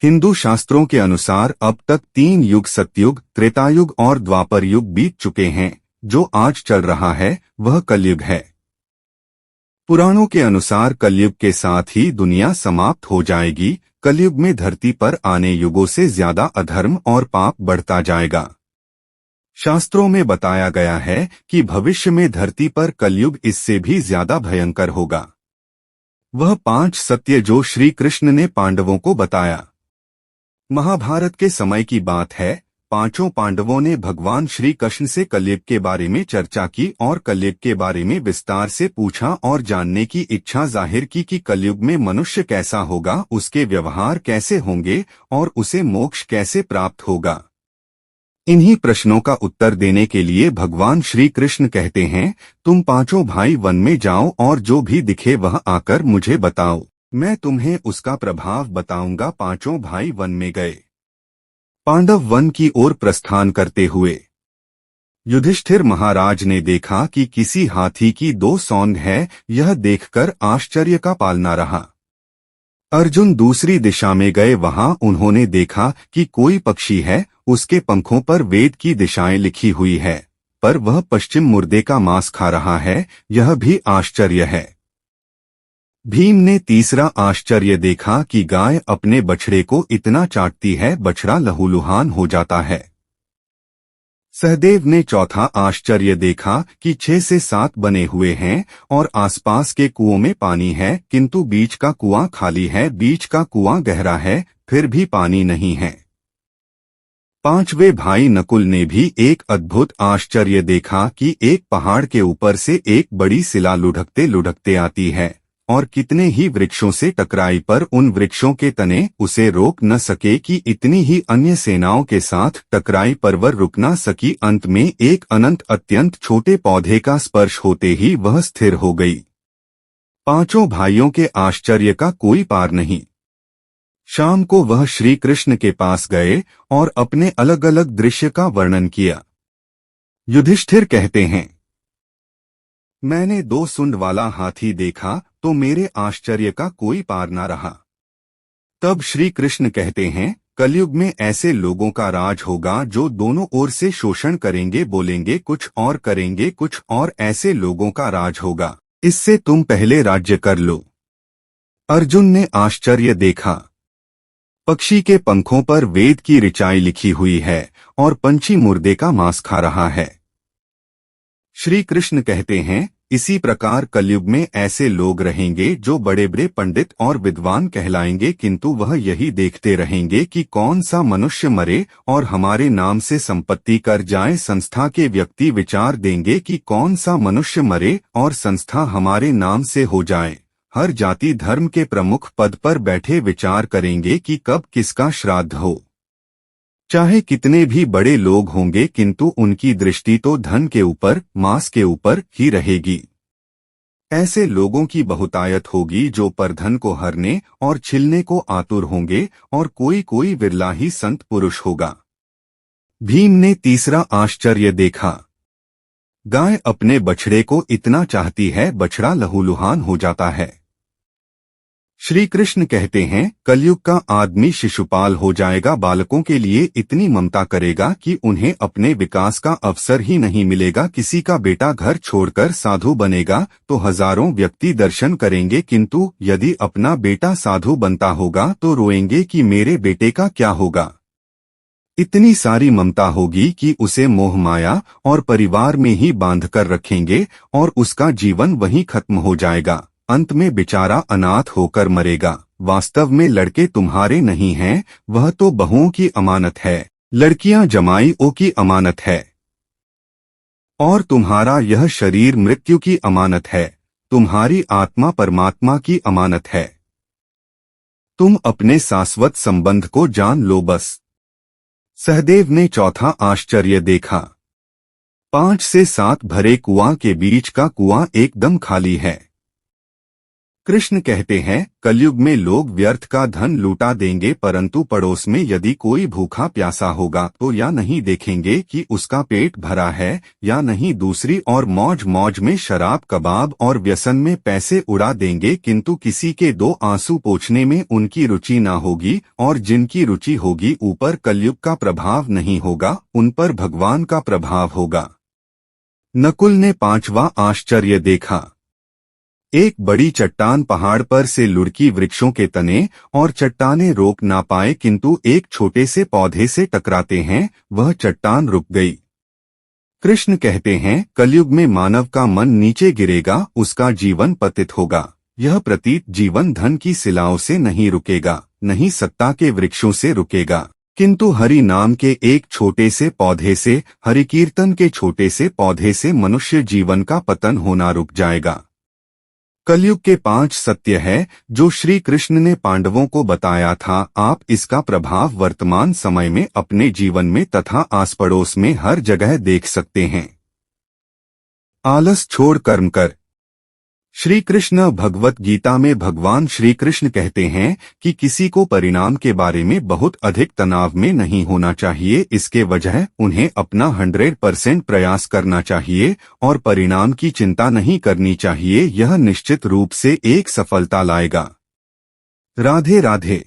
हिंदू शास्त्रों के अनुसार अब तक 3 युग सतयुग, त्रेतायुग और द्वापर युग बीत चुके हैं। जो आज चल रहा है वह कलयुग है। पुराणों के अनुसार कलयुग के साथ ही दुनिया समाप्त हो जाएगी। कलयुग में धरती पर आने युगों से ज्यादा अधर्म और पाप बढ़ता जाएगा। शास्त्रों में बताया गया है कि भविष्य में धरती पर कलयुग इससे भी ज्यादा भयंकर होगा। वह 5 सत्य जो श्री कृष्ण ने पांडवों को बताया। महाभारत के समय की बात है। 5 पांडवों ने भगवान श्री कृष्ण से कलयुग के बारे में चर्चा की और कलयुग के बारे में विस्तार से पूछा और जानने की इच्छा जाहिर की कि कलयुग में मनुष्य कैसा होगा, उसके व्यवहार कैसे होंगे और उसे मोक्ष कैसे प्राप्त होगा। इन्हीं प्रश्नों का उत्तर देने के लिए भगवान श्री कृष्ण कहते हैं, तुम 5 भाई वन में जाओ और जो भी दिखे वह आकर मुझे बताओ, मैं तुम्हें उसका प्रभाव बताऊंगा। 5 भाई वन में गए। पांडव वन की ओर प्रस्थान करते हुए युधिष्ठिर महाराज ने देखा कि किसी हाथी की 2 सूंड है। यह देखकर आश्चर्य का पालना रहा। अर्जुन दूसरी दिशा में गए। वहां उन्होंने देखा कि कोई पक्षी है, उसके पंखों पर वेद की दिशाएं लिखी हुई है, पर वह पश्चिम मुर्दे का मांस खा रहा है। यह भी आश्चर्य है। भीम ने तीसरा आश्चर्य देखा कि गाय अपने बछड़े को इतना चाटती है, बछड़ा लहूलुहान हो जाता है। सहदेव ने चौथा आश्चर्य देखा कि 6 से 7 बने हुए हैं और आसपास के कुओं में पानी है, किंतु बीच का कुआं खाली है। बीच का कुआं गहरा है, फिर भी पानी नहीं है। 5वें भाई नकुल ने भी एक अद्भुत आश्चर्य देखा कि एक पहाड़ के ऊपर से एक बड़ी शिला लुढ़कते लुढ़कते आती है और कितने ही वृक्षों से टकराई, पर उन वृक्षों के तने उसे रोक न सके कि इतनी ही अन्य सेनाओं के साथ टकराई पर वह रुक न सकी। अंत में एक अनंत अत्यंत छोटे पौधे का स्पर्श होते ही वह स्थिर हो गई। 5 भाइयों के आश्चर्य का कोई पार नहीं। शाम को वह श्री कृष्ण के पास गए और अपने अलग अलग दृश्य का वर्णन किया। युधिष्ठिर कहते हैं, मैंने 2 सूंड वाला हाथी देखा तो मेरे आश्चर्य का कोई पार न रहा। तब श्री कृष्ण कहते हैं, कलयुग में ऐसे लोगों का राज होगा जो दोनों ओर से शोषण करेंगे, बोलेंगे कुछ और करेंगे कुछ और। ऐसे लोगों का राज होगा। इससे तुम पहले राज्य कर लो। अर्जुन ने आश्चर्य देखा। पक्षी के पंखों पर वेद की ऋचाई लिखी हुई है और पंछी मुर्दे का मांस खा रहा है। श्री कृष्ण कहते हैं, इसी प्रकार कलयुग में ऐसे लोग रहेंगे जो बड़े बड़े पंडित और विद्वान कहलाएंगे, किंतु वह यही देखते रहेंगे कि कौन सा मनुष्य मरे और हमारे नाम से संपत्ति कर जाए। संस्था के व्यक्ति विचार देंगे कि कौन सा मनुष्य मरे और संस्था हमारे नाम से हो जाए। हर जाति धर्म के प्रमुख पद पर बैठे विचार करेंगे कि कब किसका श्राद्ध हो। चाहे कितने भी बड़े लोग होंगे, किंतु उनकी दृष्टि तो धन के ऊपर, मांस के ऊपर ही रहेगी। ऐसे लोगों की बहुतायत होगी जो परधन को हरने और छिलने को आतुर होंगे और कोई कोई विरला ही संत पुरुष होगा। भीम ने तीसरा आश्चर्य देखा। गाय अपने बछड़े को इतना चाहती है, बछड़ा लहूलुहान हो जाता है। श्री कृष्ण कहते हैं, कलयुग का आदमी शिशुपाल हो जाएगा। बालकों के लिए इतनी ममता करेगा कि उन्हें अपने विकास का अवसर ही नहीं मिलेगा। किसी का बेटा घर छोड़कर साधु बनेगा तो हजारों व्यक्ति दर्शन करेंगे, किंतु यदि अपना बेटा साधु बनता होगा तो रोएंगे कि मेरे बेटे का क्या होगा। इतनी सारी ममता होगी कि उसे मोह माया और परिवार में ही बांधकर रखेंगे और उसका जीवन वहीं खत्म हो जाएगा। अंत में बेचारा अनाथ होकर मरेगा। वास्तव में लड़के तुम्हारे नहीं हैं, वह तो बहुओं की अमानत है। लड़कियां जमाईओं की अमानत है और तुम्हारा यह शरीर मृत्यु की अमानत है। तुम्हारी आत्मा परमात्मा की अमानत है। तुम अपने शाश्वत संबंध को जान लो बस। सहदेव ने चौथा आश्चर्य देखा। 5 से 7 भरे कुआं के बीच का कुआं एकदम खाली है। कृष्ण कहते हैं, कलयुग में लोग व्यर्थ का धन लूटा देंगे, परंतु पड़ोस में यदि कोई भूखा प्यासा होगा तो या नहीं देखेंगे कि उसका पेट भरा है या नहीं, दूसरी और मौज मौज में शराब कबाब और व्यसन में पैसे उड़ा देंगे, किंतु किसी के दो आंसू पोंछने में उनकी रुचि ना होगी, और जिनकी रुचि होगी ऊपर कलयुग का प्रभाव नहीं होगा, उन पर भगवान का प्रभाव होगा। नकुल ने पांचवा आश्चर्य देखा। एक बड़ी चट्टान पहाड़ पर से लुढ़की वृक्षों के तने, और चट्टानें रोक ना पाए किंतु एक छोटे से पौधे से टकराते हैं, वह चट्टान रुक गई। कृष्ण कहते हैं, कलयुग में मानव का मन नीचे गिरेगा, उसका जीवन पतित होगा। यह प्रतीत जीवन धन की शिलाओं से नहीं रुकेगा, नहीं सत्ता के वृक्षों से रुकेगा, किंतु हरि नाम के एक छोटे से पौधे से, हरि कीर्तन के छोटे से पौधे से मनुष्य जीवन का पतन होना रुक जाएगा। कलयुग के 5 सत्य है जो श्री कृष्ण ने पांडवों को बताया था। आप इसका प्रभाव वर्तमान समय में अपने जीवन में तथा आस पड़ोस में हर जगह देख सकते हैं। आलस छोड़ कर्म कर। श्री कृष्ण भगवत गीता में भगवान श्री कृष्ण कहते हैं कि किसी को परिणाम के बारे में बहुत अधिक तनाव में नहीं होना चाहिए, इसके वजह उन्हें अपना 100% प्रयास करना चाहिए और परिणाम की चिंता नहीं करनी चाहिए, यह निश्चित रूप से एक सफलता लाएगा। राधे राधे।